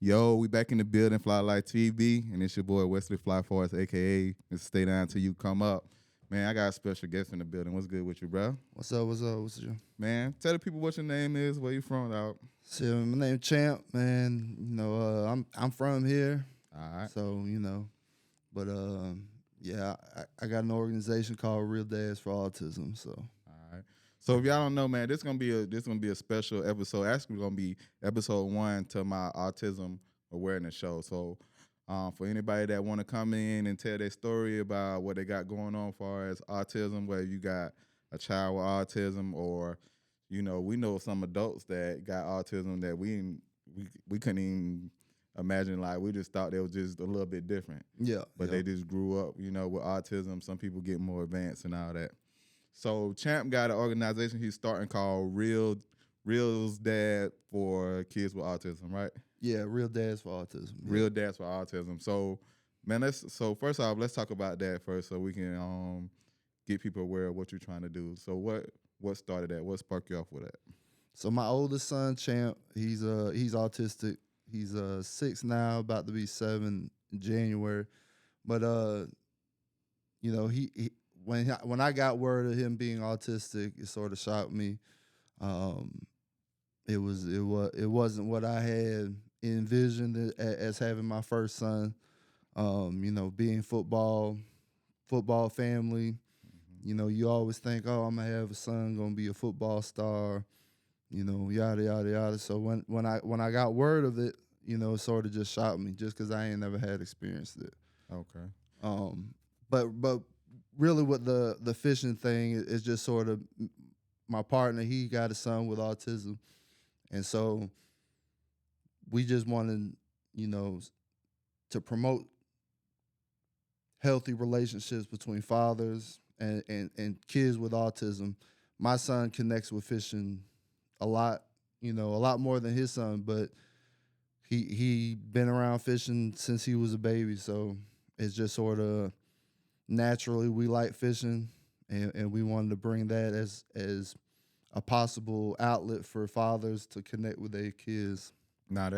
Yo, we back in the building, Fligh Life TV, and it's your boy Wesley Fly Forest, aka Mr. Stay Down Till You Come Up. Man, I got a special guest in the building. What's good with you, bro? What's up? What's up? What's up? Man, tell the people what your name is, where you from, out. So my name Champ, man. I'm from here, All right, so but yeah, I got an organization called Real Dads for Autism. So all right. So if y'all don't know, man, this gonna be a special episode. Actually, gonna be episode 1 to my autism awareness show. So, for anybody that want to come in and tell their story about what they got going on as far as autism, whether you got a child with autism or, we know some adults that got autism that we couldn't even imagine. Like we just thought they was just a little bit different, yeah, but yeah. they just grew up, with autism. Some people get more advanced and all that. So Champ got an organization he's starting called Real's Dad for Kids with Autism, right? Yeah, Real Dads for Autism. Yeah. Real Dads for Autism. So, man, first off, let's talk about that first, so we can get people aware of what you're trying to do. So what started that? What sparked you off with that? So my oldest son Champ, he's autistic. He's 6 now, about to be 7 in January. But he when I got word of him being autistic, it sort of shocked me. Um, it wasn't what I had envisioned as having my first son. Being football family. You always think, oh, I'm gonna have a son, gonna be a football star. Yada yada yada. So when I got word of it, it sort of just shocked me, just because I ain't never had experienced it. Okay. But really, with the fishing thing is just sort of my partner. He got a son with autism, and so we just wanted, to promote healthy relationships between fathers and kids with autism. My son connects with fishing a lot, a lot more than his son, but he been around fishing since he was a baby, so it's just sort of naturally we like fishing, and we wanted to bring that as a possible outlet for fathers to connect with their kids. Nah,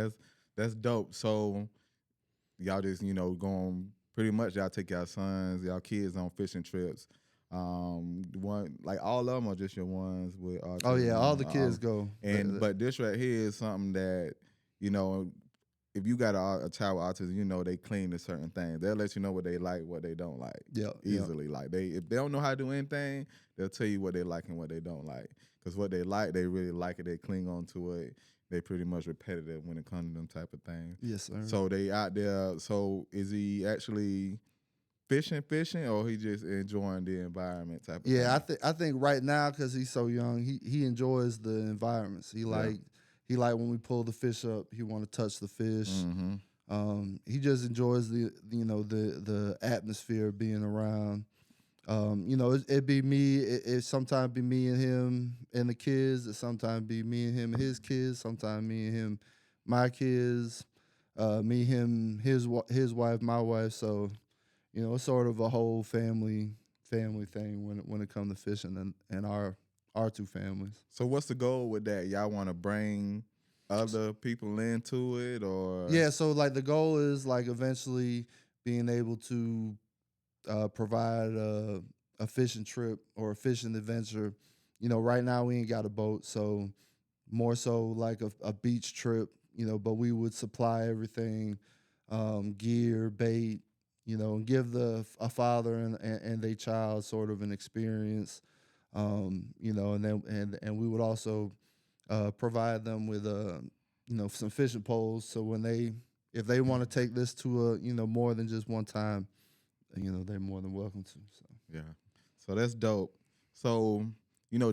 that's dope. So y'all just, going pretty much y'all take y'all sons, y'all kids on fishing trips. One like all of them are just your ones with autism. Oh yeah, all the kids go. But this right here is something that, if you got a child with autism, they clean to certain things. They'll let you know what they like, what they don't like. Yeah, easily. Like if they don't know how to do anything, they'll tell you what they like and what they don't like. Because what they like, they really like it. They cling on to it. They pretty much repetitive when it comes to them type of things. Yes, sir. So they out there. So is he actually fishing, or he just enjoying the environment type of thing? Yeah, I think right now, because he's so young, he enjoys the environments. He like when we pull the fish up, he want to touch the fish. Mm-hmm. He just enjoys the atmosphere of being around. It'd be me. It sometimes be me and him and the kids. It sometimes be me and him and his kids. Sometimes me and him, my kids. Me, him, his wife, my wife. So, it's sort of a whole family thing when it comes to fishing and our two families. So what's the goal with that? Y'all want to bring other people into it, or? Yeah. So like the goal is like eventually being able to provide a fishing trip or a fishing adventure. Right now we ain't got a boat, so more so like a beach trip. But we would supply everything, gear, bait. And give a father and their child sort of an experience. And we would also provide them with some fishing poles. So if they want to take this to more than just one time, they're more than welcome to. So Yeah. So that's dope. So,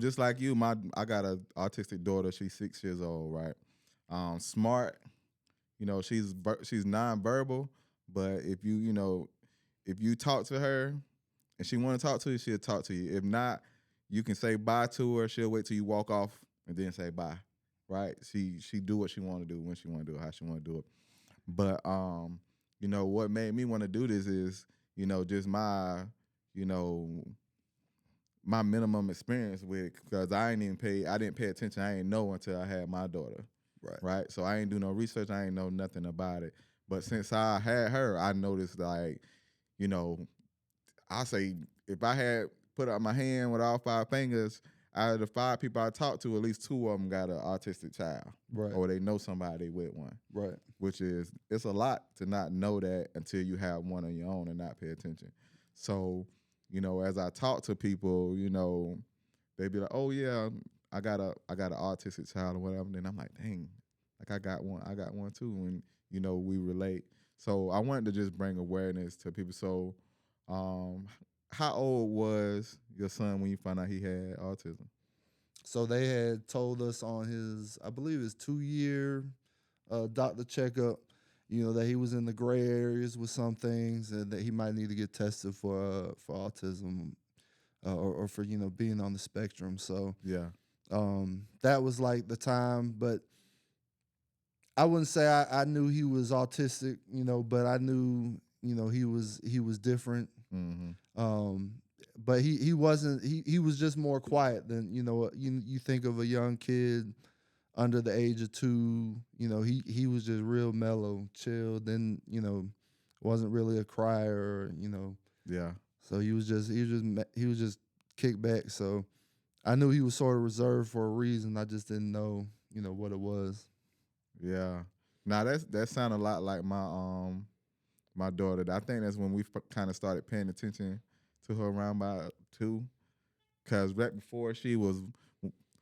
just like you, I got an autistic daughter. She's 6 years old, right? Smart. She's nonverbal, but if you talk to her and she want to talk to you, she'll talk to you. If not, you can say bye to her. She'll wait till you walk off and then say bye, right? She do what she want to do, when she want to do it, how she want to do it. But what made me want to do this is, just my minimum experience with it, because I didn't pay attention. I didn't know until I had my daughter. Right. right? So I ain't do no research. I ain't know nothing about it. But since I had her, I noticed like, you know, I say if I had put up my hand with all 5 fingers, out of the 5 people I talked to, at least 2 of them got an autistic child, Right. or they know somebody with one. Right. Which is, it's a lot to not know that until you have one on your own and not pay attention. So, you know, as I talk to people, you know, they be like, "Oh yeah, I got an autistic child or whatever." And then I'm like, "Dang, like I got one too," and you know, we relate. So I wanted to just bring awareness to people. So, um, how old was your son when you found out he had autism? So they had told us on his, I believe, his 2 year doctor checkup, that he was in the gray areas with some things, and that he might need to get tested for autism, or for being on the spectrum. So Yeah, that was like the time, but I wouldn't say I knew he was autistic, but I knew he was different. mm-hmm. Um, but he wasn't he was just more quiet than you think of a young kid under the age of 2. He was just real mellow, chill. Then wasn't really a crier, Yeah, so he was just kicked back. So I knew he was sort of reserved for a reason. I just didn't know what it was. yeah. Now that sound a lot like my daughter. I think that's when we kind of started paying attention to her around by 2. Cause right before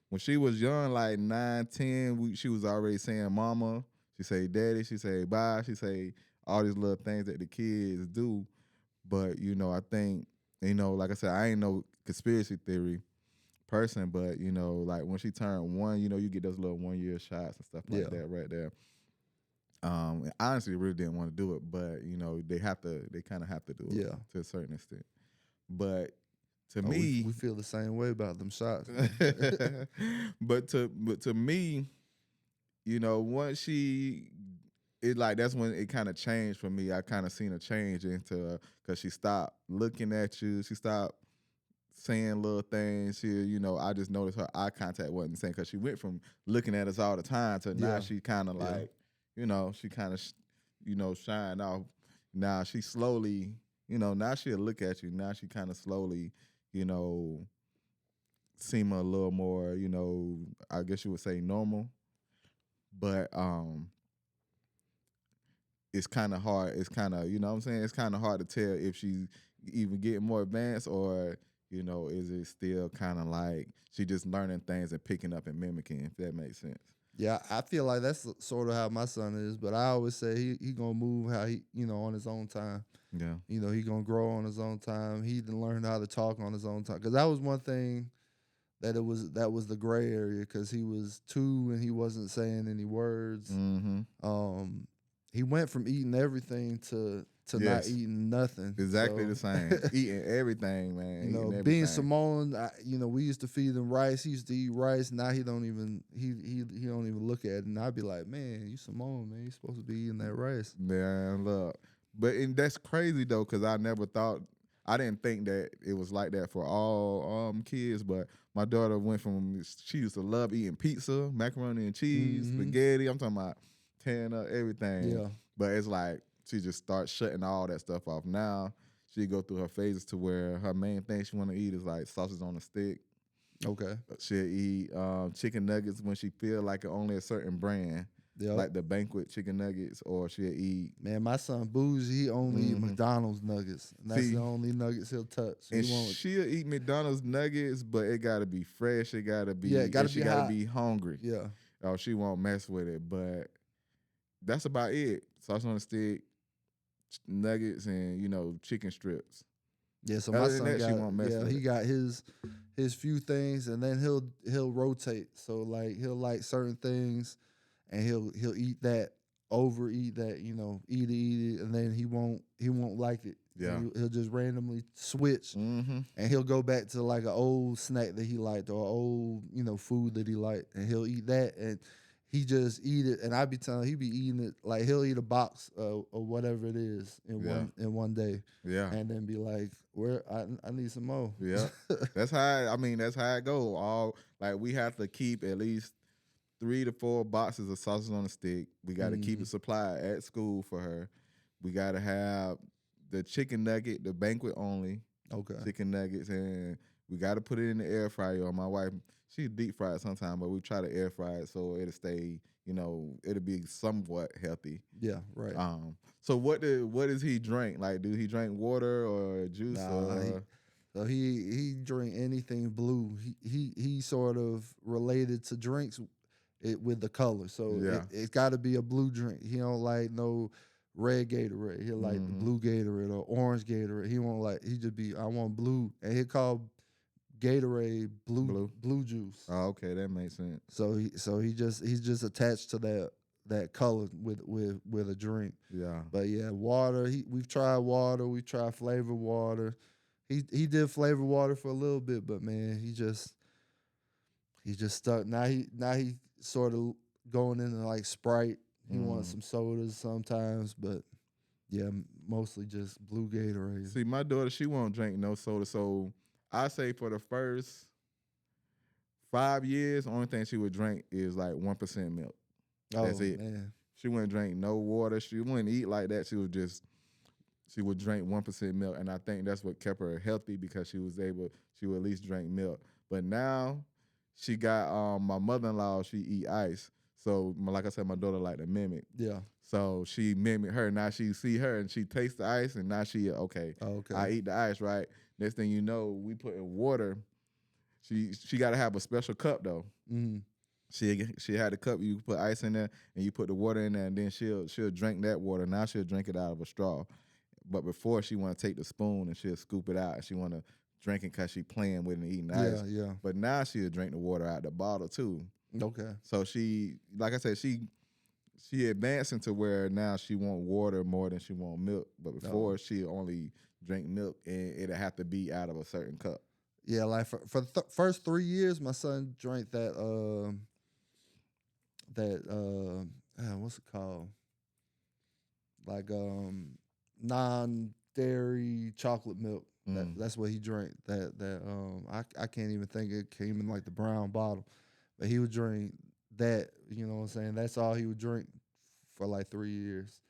when she was young, like 9, 10, she was already saying mama. She say daddy. She say bye. She say all these little things that the kids do. But I think like I said, I ain't no conspiracy theory person, but like when she turned 1, you get those little 1 year shots and stuff like Yeah. that right there. And honestly, really didn't want to do it, but they kind of have to do it Yeah. to a certain extent. But to Oh, me, we feel the same way about them shots. but to me, once it like that's when it kind of changed for me. I kind of seen a change into because she stopped looking at you. She stopped saying little things. I just noticed her eye contact wasn't the same because she went from looking at us all the time to now Yeah. she kind of Yeah. like, she kind of, shine off. Now she slowly, now she'll look at you. Now she kind of slowly, you know, seem a little more, I guess you would say normal. But it's kind of hard. It's kind of, what I'm saying? It's kind of hard to tell if she's even getting more advanced or, is it still kind of like she just learning things and picking up and mimicking, if that makes sense. Yeah, I feel like that's sort of how my son is, but I always say he gonna move how he on his own time. Yeah. He gonna grow on his own time. He didn't learn how to talk on his own time, because that was one thing that was the gray area, because he was 2 and he wasn't saying any words. Mm-hmm. He went from eating everything to not Yes. eating nothing. Exactly So, the same. Eating everything, man. Eating everything. being Samoan, we used to feed him rice. He used to eat rice. Now he don't even look at it. And I'd be like, man, you Samoan, man. You supposed to be eating that rice. Man, look. And that's crazy though, because I didn't think that it was like that for all kids. But my daughter went from, she used to love eating pizza, macaroni and cheese, Mhm. spaghetti. I'm talking about tearing up everything. Yeah. But it's like she just starts shutting all that stuff off. Now she go through her phases to where her main thing she want to eat is like sausage on a stick. Okay. She'll eat chicken nuggets when she feel like it only a certain brand. Yep. Like the banquet chicken nuggets, or she'll eat. Man, my son Bougie, he only eat Mhm. McDonald's nuggets. And that's See, the only nuggets he'll touch. and He won't. she'll eat McDonald's nuggets, but it gotta be fresh. It gotta be. Yeah, it gotta she be gotta hot. be hungry. Yeah. Or she won't mess with it. But that's about it. Sausage on a stick, nuggets, and chicken strips. Yeah, so my Other than son that, she won't mess with he it. got his few things, and then he'll rotate. So like he'll like certain things, and he'll eat that, overeat that, eat it, and then he won't like it. Yeah. And he'll just randomly switch, Mm-hmm. and he'll go back to like an old snack that he liked, or old food that he liked, and he'll eat that, and he just eat it. And I be telling him, he be eating it like he'll eat a box of whatever it is in one day, Yeah. and then be like, "Where I need some more." Yeah. That's how it go. All like we have to keep at least 3 to 4 boxes of sausage on a stick. We got to keep Mm-hmm. it supplied at school for her. We got to have the chicken nugget, the banquet only Okay. chicken nuggets, and we got to put it in the air fryer. My wife, she deep fry it sometimes, but we try to air fry it so it'll stay, it'll be somewhat healthy. Yeah. Right. So what does he drink? Like, do he drink water or juice Nah. or? So he drink anything blue. He sort of related to drinks it with the color. So Yeah. it's got to be a blue drink. He don't like no red Gatorade. He like the blue Gatorade or orange Gatorade. He won't like. He just be I want blue, and he call Gatorade blue juice. Oh, okay, that makes sense. So he's just attached to that color with a drink. Yeah. But yeah, water. We've tried water. We tried flavored water. He did flavored water for a little bit, but man, he just stuck. Now he sort of going into like Sprite. He wants some sodas sometimes, but yeah, mostly just blue Gatorade. See, my daughter, she won't drink no soda, so I say for the first 5 years, only thing she would drink is like 1% milk. That's it. Man. She wouldn't drink no water. She wouldn't eat like that. She would drink 1% milk, and I think that's what kept her healthy because she would at least drink milk. But now she got my mother-in-law. She eat ice, so like I said, my daughter like to mimic. Yeah. So she mimic her. Now she see her and she tastes the ice, and now she okay. Okay. I eat the ice, right? Next thing you know, we put in water. She got to have a special cup though. Mm-hmm. She had a cup. You put ice in there, and you put the water in there, and then she'll drink that water. Now she'll drink it out of a straw. But before she want to take the spoon and she'll scoop it out. And she want to drink it because she playing with it and eating ice. Yeah. But now she'll drink the water out the bottle too. Okay. So she, like I said, she advancing to where now she want water more than she want milk. But before she only drink milk, and it'll have to be out of a certain cup. Yeah, like for the first 3 years, my son drank that what's it called? Like non-dairy chocolate milk. That's what he drank. I can't even think it came in like the brown bottle, but he would drink that. You know what I'm saying? That's all he would drink for like 3 years.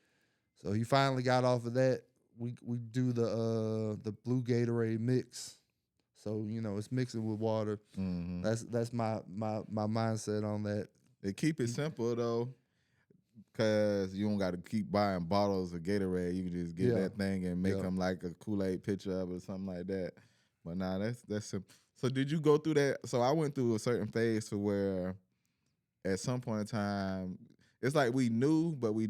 So he finally got off of that. We do the blue Gatorade mix. So it's mixing with water. Mm-hmm. That's my mindset on that. They keep it simple though. Cause you don't got to keep buying bottles of Gatorade. You can just get that thing and make them like a Kool-Aid picture of it or something like that. But nah, that's simple. So did you go through that? So I went through a certain phase to where, at some point in time, it's like we knew, but we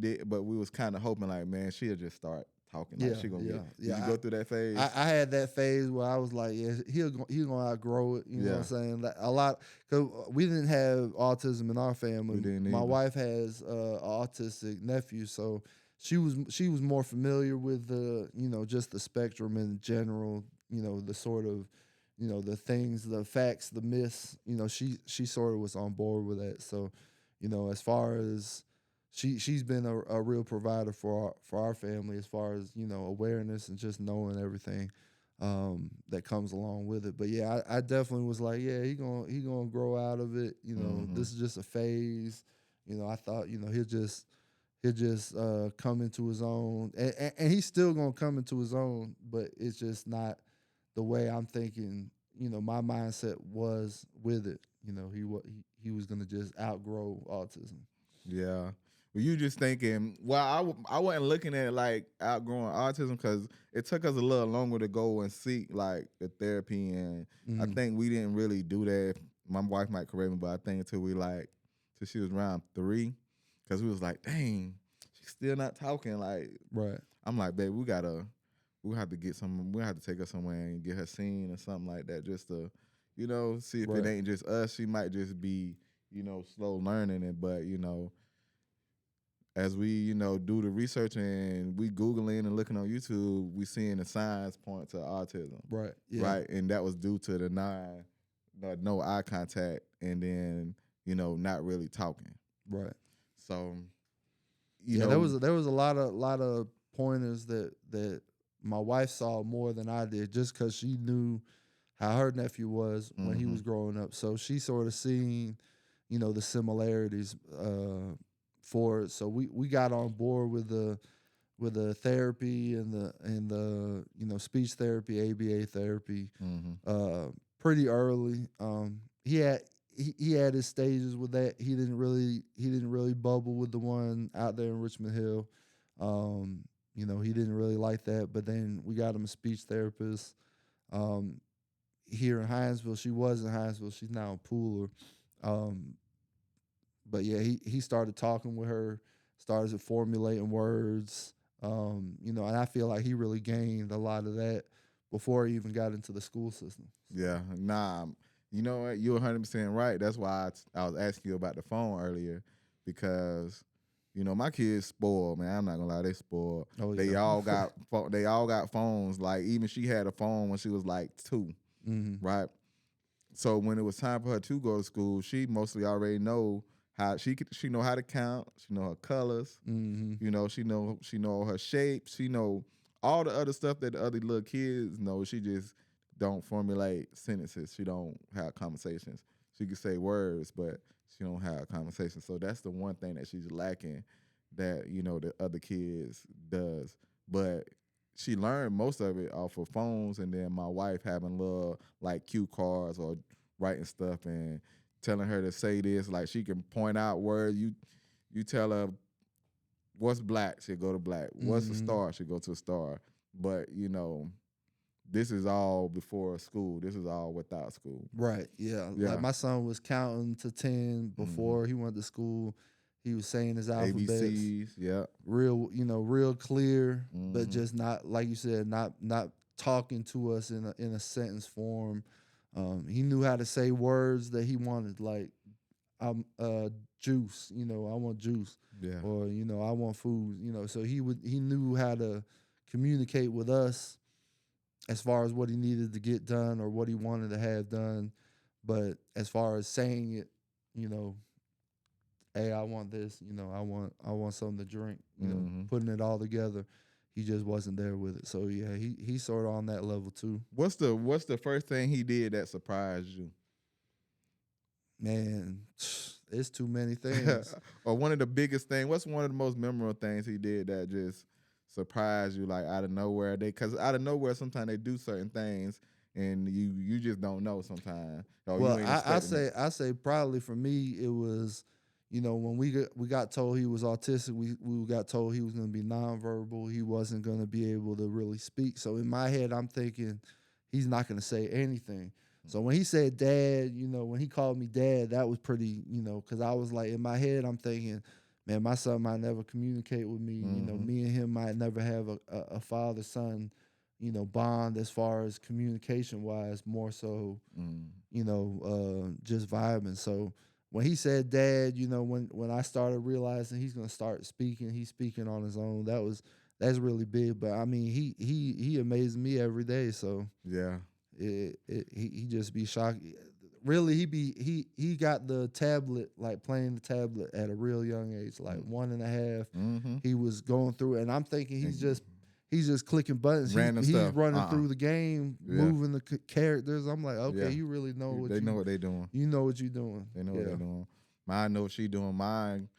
was kind of hoping like, man, she'll just start talking. Like she gonna get. Did you go through that phase? I had that phase where I was like, yeah, he's gonna outgrow it. You know what I'm saying? Like a lot, because we didn't have autism in our family. We didn't My either. wife has autistic nephew, so she was more familiar with the just the spectrum in general. The sort of the things, the facts, the myths. She sort of was on board with that. So as far as she's been a real provider for our family as far as awareness and just knowing everything that comes along with it. But yeah, I definitely was like, yeah, he gonna grow out of it. This is just a phase. I thought he'll just come into his own, and he's still gonna come into his own, but it's just not the way I'm thinking. My mindset was with it. He was gonna just outgrow autism. Yeah. Well, you just thinking, well, I wasn't looking at like outgrowing autism because it took us a little longer to go and seek like the therapy. And I think we didn't really do that. My wife might correct me, but I think until she was around 3, because we was like, dang, she's still not talking. Like, Right. I'm like, babe, we'll have to take her somewhere and get her seen or something like that just to, see if it ain't just us. She might just be, slow learning it, but, as we, do the research and we Googling and looking on YouTube, we seeing the signs point to autism. Right. Yeah. Right. And that was due to the no eye contact and then, not really talking. Right. So, there was a lot of pointers that my wife saw more than I did just because she knew how her nephew was when he was growing up. So she sort of seen, the similarities for it. So we got on board with the therapy and the speech therapy, ABA therapy, Mm-hmm. pretty early. He had his stages with that. He didn't really bubble with the one out there in Richmond Hill. He didn't really like that. But then we got him a speech therapist um, here in Hinesville. She was in Hinesville. She's now in Pooler. Um, but yeah, he started talking with her, started formulating words. And I feel like he really gained a lot of that before he even got into the school system. Yeah, nah. You know what? You're 100% right. That's why I was asking you about the phone earlier, because my kids spoiled, man. I'm not gonna lie, they spoiled. Oh They yeah. all got they all got phones. Like even she had a phone when she was like 2, hmm right? So when it was time for her to go to school, she mostly already know how she know how to count. She know her colors. hmm She know her shapes. She know all the other stuff that the other little kids know. She just don't formulate sentences. She don't have conversations. She can say words, but she don't have conversations. So that's the one thing that she's lacking that the other kids does. But she learned most of it off of phones, and then my wife having little like cue cards or writing stuff and telling her to say this. Like she can point out words. You tell her what's black, she'll go to black. What's a hmm star, she'll go to a star. But this is all before school. This is all without school. Right. Yeah. Like Yeah. my son was counting to 10 Mm-hmm. before he went to school. He was saying his alphabets ABCs. Yeah. real clear, but Mm-hmm. just not like you said, not talking to us in a sentence form. He knew how to say words that he wanted, like juice. I want juice, Yeah. or I want food. So he knew how to communicate with us as far as what he needed to get done or what he wanted to have done. But as far as saying it, you know, hey, I want this, I want something to drink, Mm-hmm. putting it all together. He just wasn't there with it. So yeah, he's sort of on that level too. What's the first thing he did that surprised you? Man, it's too many things. Or one of the biggest things? What's one of the most memorable things he did that just surprised you, like out of nowhere? Because out of nowhere, sometimes they do certain things and you just don't know sometimes. Or you Well, ain't I expecting it. say I say probably for me it was, when we got told he was autistic, we got told he was going to be nonverbal. He wasn't going to be able to really speak. So in my head, I'm thinking he's not going to say anything. So when he said dad, when he called me dad, that was pretty, because I was like in my head, I'm thinking, man, my son might never communicate with me. Mm-hmm. Me and him might never have a father son, bond as far as communication wise. More so Mm. just vibing. So when he said dad, when I started realizing he's gonna start speaking, he's speaking on his own. That's really big. But I mean, he amazes me every day. So Yeah. he just be shocked. Really, he got the tablet, like playing the tablet at a real young age, like 1.5. Mm-hmm. He was going through it, and I'm thinking And he's just clicking buttons. random He's stuff. running through the game, Yeah. moving the characters. I'm like, okay, Yeah. you really know what They know what they doing. you know what you're doing. They know what Yeah, they're doing. Mine know what she doing. Mine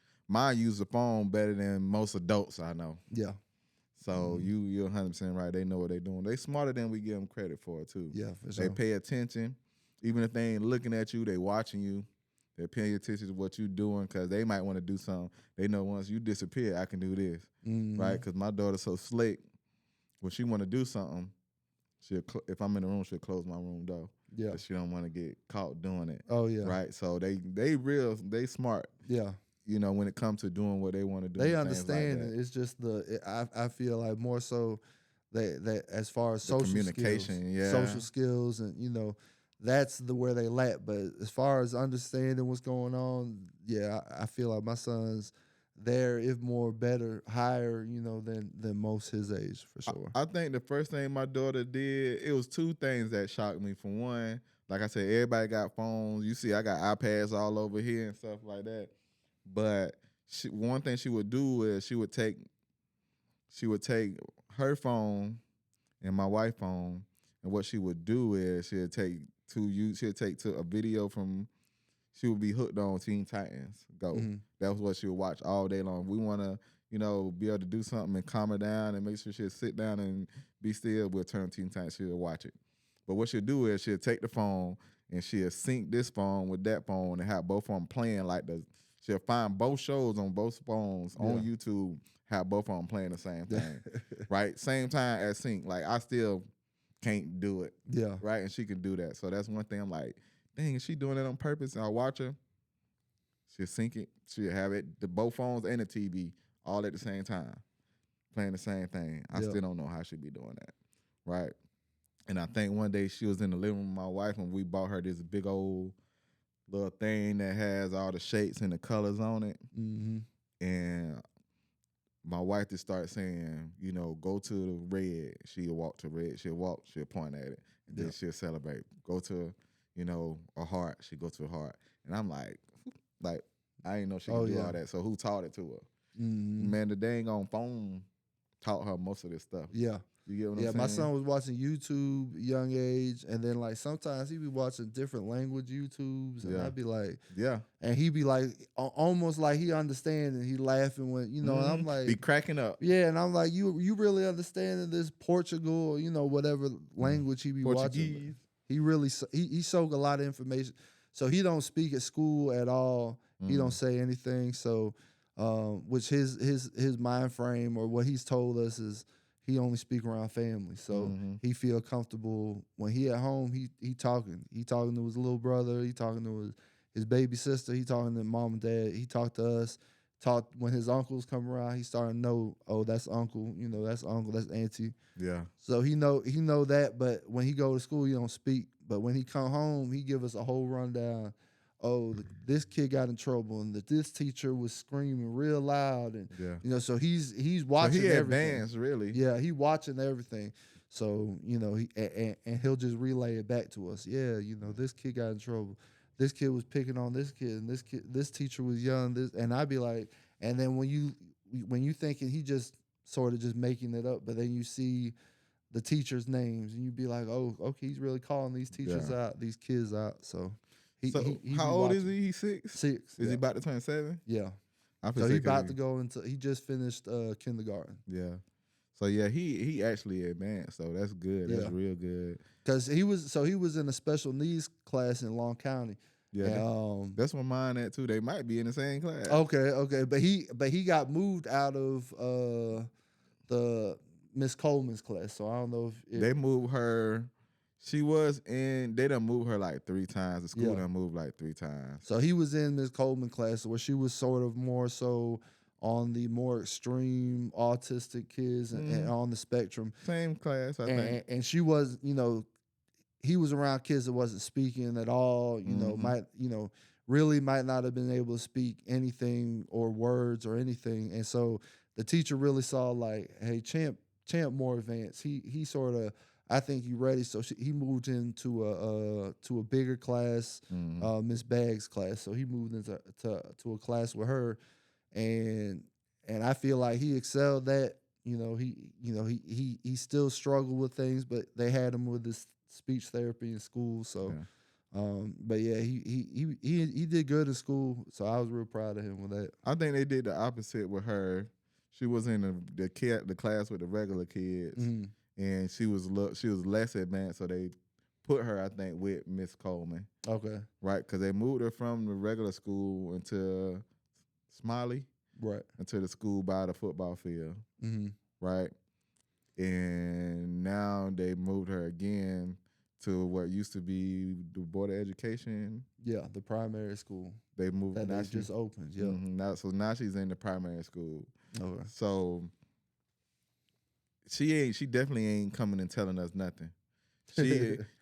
use the phone better than most adults I know. yeah, So you're 100% right. They know what they're doing. They smarter than we give them credit for too. yeah, for They sure. pay attention, even if they ain't looking at you. They watching you. They're paying attention to what you're doing because they might want to do something. They know once you disappear, I can do this, right? Because my daughter's so slick. When she want to do something, if I'm in the room, she'll close my room door. Yeah. Because she don't want to get caught doing it. Oh yeah. Right. So they smart, Yeah. when it comes to doing what they want to do. They and things like understand that. it. It's just I feel like more so that as far as The communication, yeah. social skills, and that's where they lack. But as far as understanding what's going on, yeah, I feel like my son's there, if more better, higher, than most his age for sure. I think the first thing my daughter did, it was two things that shocked me. For one, like I said, everybody got phones. You see, I got iPads all over here and stuff like that. But one thing she would do is she would take her phone and my wife's phone, and what she would do is she'd take to a video from she would be hooked on Teen Titans Go. Mm-hmm. That was what she would watch all day long. We want to, be able to do something and calm her down and make sure she'll sit down and be still. We'll turn Teen Titans. She'll watch it. But what she'll do is she'll take the phone and she'll sync this phone with that phone and have both of them playing she'll find both shows on both phones on YouTube, have both of them playing the same thing, right? Same time as sync. Like, I still can't do it. Yeah. Right? And she can do that. So that's one thing I'm like, dang, is she doing it on purpose? And I watch her. She'll sync it. She'll have it, both phones and the TV all at the same time, playing the same thing. I still don't know how she be doing that. Right? And I think one day she was in the living room with my wife and we bought her this big old little thing that has all the shapes and the colors on it. Mm-hmm. And my wife just started saying, go to the red. She'll walk to red. She'll point at it. And then she'll celebrate. Go to, a heart. She'll go to a heart. And I'm like, I didn't know she could do all that. So who taught it to her? Mm-hmm. Man, the dang on phone taught her most of this stuff. Yeah. You get what I'm saying? My son was watching YouTube young age, and then like sometimes he'd be watching different language YouTubes, and I'd be like, and he'd be like almost like he understand, and he laughing when and I'm like, be cracking up. Yeah, and I'm like, you really understanding this Portugal, whatever language he be watching. He really he soak a lot of information, so he don't speak at school at all. He don't say anything, so which his mind frame or what he's told us is. He only speak around family, so he feel comfortable when he at home. He talking to his little brother. He talking to his baby sister. He talking to mom and dad. He talked to us. Talked when his uncles come around. He starting to know, oh, that's uncle. That's uncle. That's auntie. Yeah. So he know that, but when he go to school, he don't speak. But when he come home, he give us a whole rundown. Oh, this kid got in trouble, and that this teacher was screaming real loud, and so he's watching. So he everything. Advanced, really. Yeah, he watching everything. So he and he'll just relay it back to us. Yeah, this kid got in trouble. This kid was picking on this kid, and this teacher was young. And I'd be like, and then when you thinking he just sort of just making it up, but then you see the teachers' names, and you be like, oh, okay, he's really calling these teachers out, these kids out. So. He how old is he? He's 6? 6. Is he about to turn 7? Yeah. So he about to go into. He just finished kindergarten. Yeah. So yeah, he actually advanced. So that's good. That's real good. Because he was in a special needs class in Long County. Yeah. That's where mine at too. They might be in the same class. Okay. But he got moved out of the Miss Coleman's class. So I don't know if they moved her. They done moved her like 3 times. The school done moved like 3 times. So he was in Miss Coleman class where she was sort of more so on the more extreme autistic kids and on the spectrum. Same class, I think. And she was, he was around kids that wasn't speaking at all, really might not have been able to speak anything or words or anything. And so the teacher really saw like, hey, Champ more advanced. He sort of, I think he's ready. So he moved into a bigger class, Miss Baggs' class. So he moved into to a class with her, and I feel like he excelled that. He still struggled with things, but they had him with this speech therapy in school. So, but yeah, he did good in school. So I was real proud of him with that. I think they did the opposite with her. She was in the class with the regular kids. Mm-hmm. And she was less advanced, so they put her, I think, with Miss Coleman. Okay. Right, because they moved her from the regular school into Smiley. Right. Into the school by the football field. Mm-hmm. Right. And now they moved her again to what used to be the Board of Education. Yeah, the primary school. They moved. That just opened, yeah. Mm-hmm. Now she's in the primary school. Okay. So she definitely ain't coming and telling us nothing.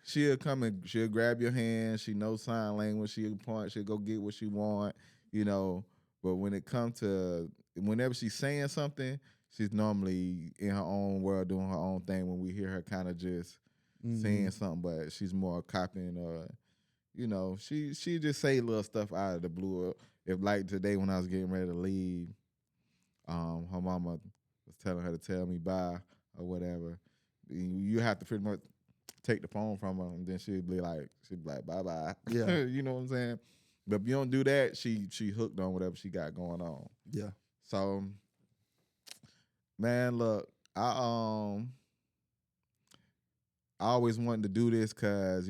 She'll come and she'll grab your hand. She knows sign language. She'll point. She'll go get what she want. But when it comes to whenever she's saying something, she's normally in her own world doing her own thing. When we hear her kind of just saying something, but she's more copying or, she just say little stuff out of the blue. If like today when I was getting ready to leave, her mama was telling her to tell me bye or whatever. You have to pretty much take the phone from her, and then she'd be like bye bye. Yeah, you know what I'm saying. But if you don't do that, she hooked on whatever she got going on. Yeah. So, man, look, I always wanted to do this because,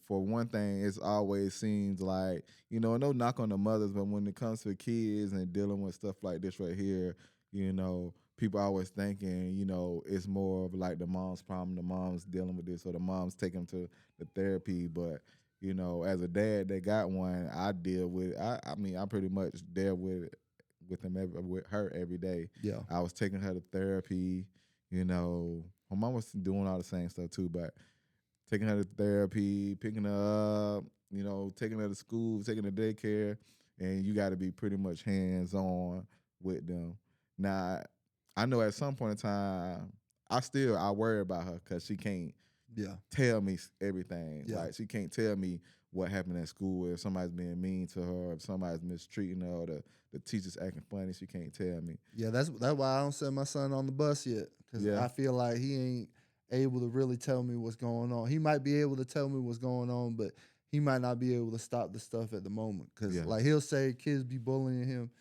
for one thing, it's always seems like, no knock on the mothers, but when it comes to kids and dealing with stuff like this right here, people always thinking, it's more of like the mom's problem, the mom's dealing with this, or the mom's taking them to the therapy. But, as a dad that got one, I deal with it. I mean, I pretty much deal with her every day. Yeah. I was taking her to therapy, my mom was doing all the same stuff too, but taking her to therapy, picking her up, taking her to school, taking her to daycare, and you got to be pretty much hands on with them. Now, I know at some point in time, I worry about her because she can't Yeah. tell me everything. Yeah. Like she can't tell me what happened at school, if somebody's being mean to her, or if somebody's mistreating her, or the teacher's acting funny. She can't tell me. Yeah, that's why I don't send my son on the bus yet, because Yeah. I feel like he ain't able to really tell me what's going on. He might be able to tell me what's going on, but he might not be able to stop the stuff at the moment. Because Yeah. like he'll say kids be bullying him,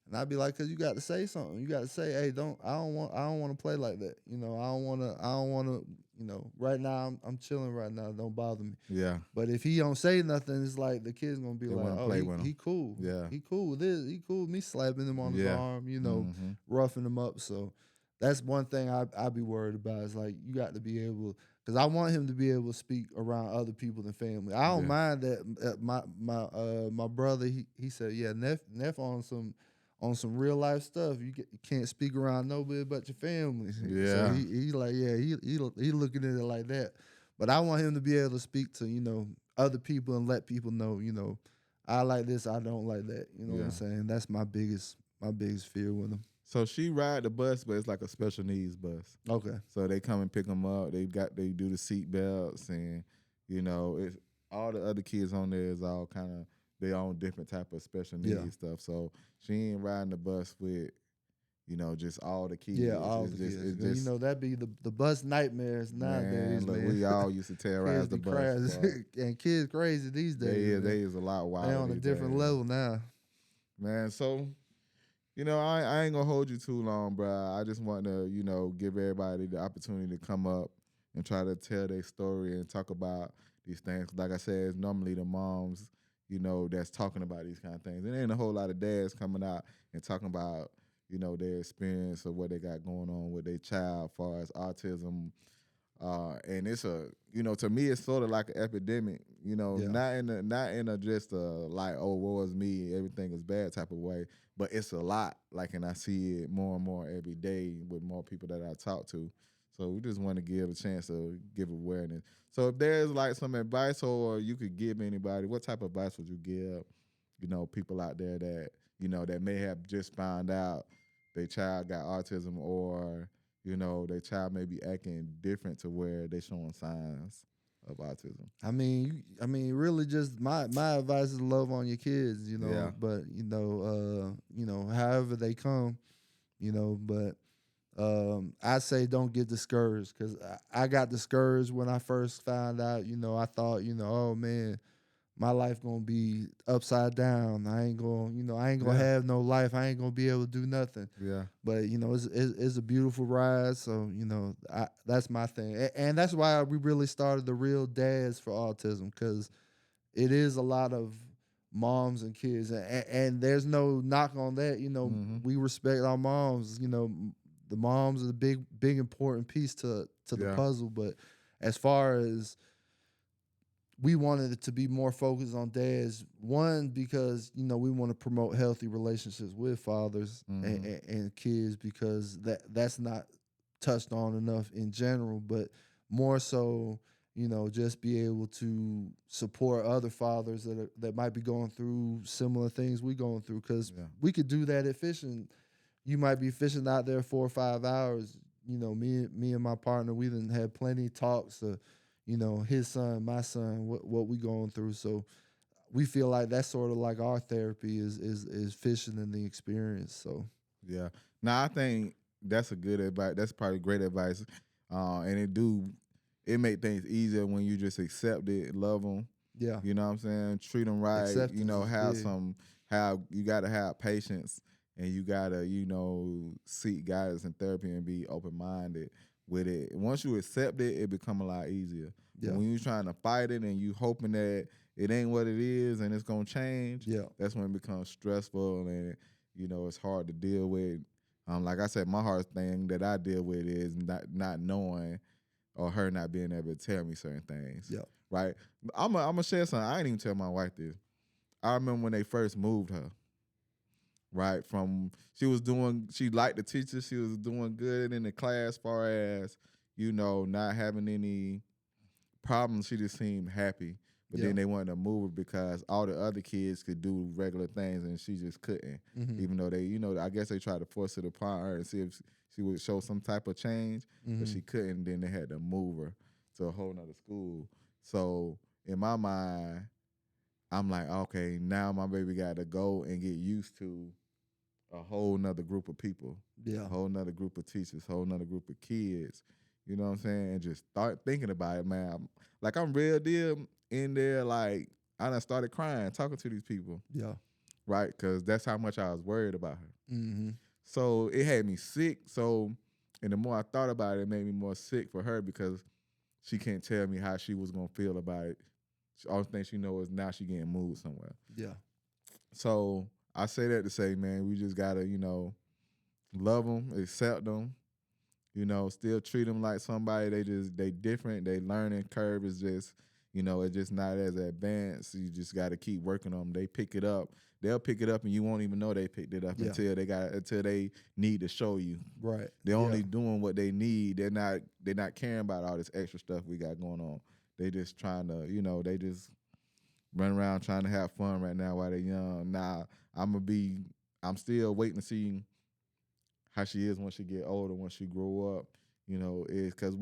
and I'd be like, because you got to say something. You got to say, hey, I don't want to play like that. I don't want to. Right now I'm chilling. Right now, don't bother me. Yeah. But if he don't say nothing, it's like the kid's gonna be They like, wanna "Oh, play with him. he cool. Yeah. He cool with this. He cool with me slapping him on his Yeah. arm. Mhm. Roughing him up." So that's one thing I be worried about. Is like you got to be able, because I want him to be able to speak around other people than family. I don't Yeah. mind that. My brother he said, yeah, Neff on some real life stuff. You can't speak around nobody but your family. So Yeah. he like, yeah, he looking at it like that. But I want him to be able to speak to, other people and let people know, I like this, I don't like that. You know what Yeah. I'm saying? That's my biggest fear with him. So she ride the bus, but it's like a special needs bus. Okay. So they come and pick them up. They do the seat belts, and it's all the other kids on there is all kind of their own different type of special Yeah. needs stuff. So she ain't riding the bus with just all the kids. Yeah, all it's the just, kids. It's 'Cause, just that'd be the bus nightmares nowadays, man. Look, man. we all used to terrorize Kids the be bus. crazy. And kids crazy these days. They man. is a lot They wilder on a these different days. level now. Man. So I ain't gonna hold you too long, bro. I just want to, give everybody the opportunity to come up and try to tell their story and talk about these things. Like I said, it's normally the moms, that's talking about these kind of things. And there ain't a whole lot of dads coming out and talking about, their experience or what they got going on with their child, as far as autism. And it's to me, it's sort of like an epidemic. Yeah. Not in a just like, oh, woe is me, everything is bad type of way, but it's a lot. Like, and I see it more and more every day with more people that I talk to. So we just want to give a chance to give awareness. So if there's like some advice or you could give anybody, what type of advice would you give? People out there that that may have just found out their child got autism, or their child may be acting different to where they showing signs of autism. Really, just my advice is love on your kids, Yeah. But however they come, But I say don't get discouraged, because I got discouraged when I first found out. I thought, oh man, my life gonna be upside down. I ain't gonna Yeah. have no life. I ain't gonna be able to do nothing. Yeah. But it's a beautiful ride. So that's my thing, and that's why we really started the Real Dads for Autism, because it is a lot of moms and kids, and there's no knock on that. Mhm. We respect our moms. The moms are the big important piece to the Yeah. puzzle. But as far as we wanted it to be more focused on dads. One, because we want to promote healthy relationships with fathers and kids, because that's not touched on enough in general. But more so, just be able to support other fathers that might be going through similar things we going through. Because Yeah. we could do that at fishing. You might be fishing out there 4 or 5 hours. Me and my partner, we done had plenty of talks. His son, my son, what we going through. So we feel like that's sort of like our therapy is fishing and the experience. So Yeah. Now I think that's a good advice. That's probably great advice. And it make things easier when you just accept it, love them, Yeah. You know what I'm saying? Treat them right. You Acceptance know, is big. have you got to have patience, and you got to seek guidance and therapy and be open minded with it. Once you accept it, it become a lot easier. But Yeah. when you trying to fight it and you hoping that it ain't what it is and it's gonna change, Yeah. that's when it becomes stressful and it's hard to deal with. Like I said, my hardest thing that I deal with is not knowing or her not being able to tell me certain things. Yeah. Right? I'm gonna share something. I ain't even tell my wife this. I remember when they first moved her. Right? From she liked the teacher, she was doing good in the class, far as, not having any problems. She just seemed happy. But Yeah. then they wanted to move her because all the other kids could do regular things and she just couldn't. Mm-hmm. Even though I guess they tried to force it upon her and see if she would show some type of change, but Mm-hmm. she couldn't. Then they had to move her to a whole nother school. So in my mind, I'm like, okay, now my baby got to go and get used to a whole nother group of people, Yeah. a whole nother group of teachers, a whole nother group of kids. You know what I'm saying? And just start thinking about it, man. I'm real deal in there. Like, I done started crying talking to these people, Yeah. right? Because that's how much I was worried about her. Mm-hmm. So it had me sick. So, and the more I thought about it, it made me more sick for her because she can't tell me how she was gonna feel about it. The only thing she knows is now she getting moved somewhere. Yeah. So I say that to say, man, we just gotta, love them, accept them, still treat them like somebody. They different. They learning curve is just, it's just not as advanced. You just got to keep working on them. They pick it up. They'll pick it up, and you won't even know they picked it up Yeah. until they need to show you. Right. They're Yeah. only doing what they need. They're not caring about all this extra stuff we got going on. They just trying to, they just run around trying to have fun right now while they're young. Now I'm still waiting to see how she is when she get older, when she grow up. Is because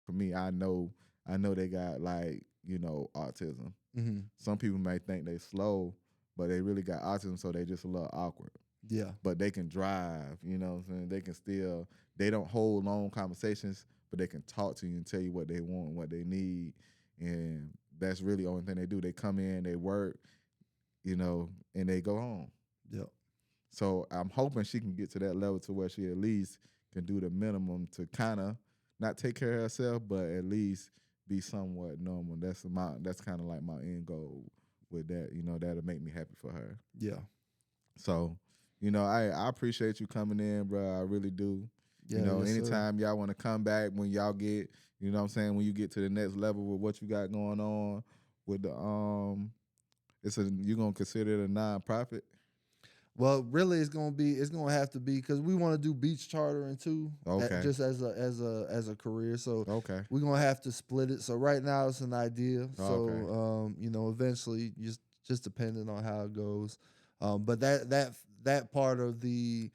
for me, I know they got autism. Mm-hmm. Some people may think they slow, but they really got autism, so they just a little awkward. Yeah. But they can drive, what I'm saying? They don't hold long conversations, but they can talk to you and tell you what they want and what they need. And that's really the only thing they do. They come in, they work, and they go home. Yeah. So I'm hoping she can get to that level to where she at least can do the minimum to kind of not take care of herself, but at least be somewhat normal. That's kind of like my end goal with that. That'll make me happy for her. Yeah. So, I appreciate you coming in, bro. I really do. Yeah. Yes, sir. Anytime y'all want to come back when y'all get, what I'm saying, when you get to the next level with what you got going on with the you gonna consider it a nonprofit? Well, really, it's gonna have to be because we want to do beach chartering too, Okay. just as a career. So Okay. we're gonna have to split it. So right now it's an idea. Okay. So eventually, just depending on how it goes. But that part of the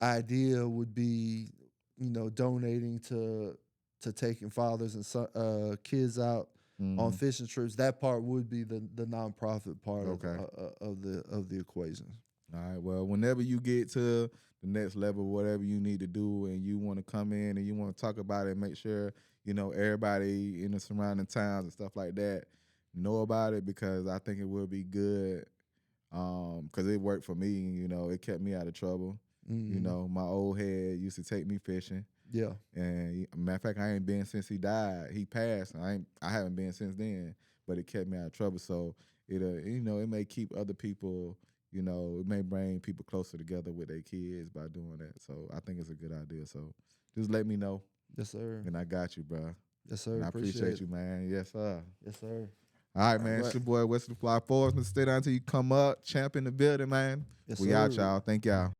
idea would be, donating to taking fathers and kids out on Mhm. fishing trips. That part would be the nonprofit part Okay. of the equation. All right. Well, whenever you get to the next level, whatever you need to do, and you want to come in and you want to talk about it, make sure everybody in the surrounding towns and stuff like that know about it because I think it will be good. Because it worked for me. It kept me out of trouble. Mhm. My old head used to take me fishing, Yeah. and matter of fact, I ain't been since he died. He passed. I haven't been since then, but it kept me out of trouble. So it may keep other people. It may bring people closer together with their kids by doing that. So I think it's a good idea. So just let me know, Yes, sir. and I got you, bro. Yes, sir. And I appreciate Appreciate you, it. man. Yes, sir. Yes, sir. All right, All man. It's right. your boy Wesley Fly Force. Stay down till you come up. Champ in the building, man. Yes, We out, sir. y'all. Thank y'all.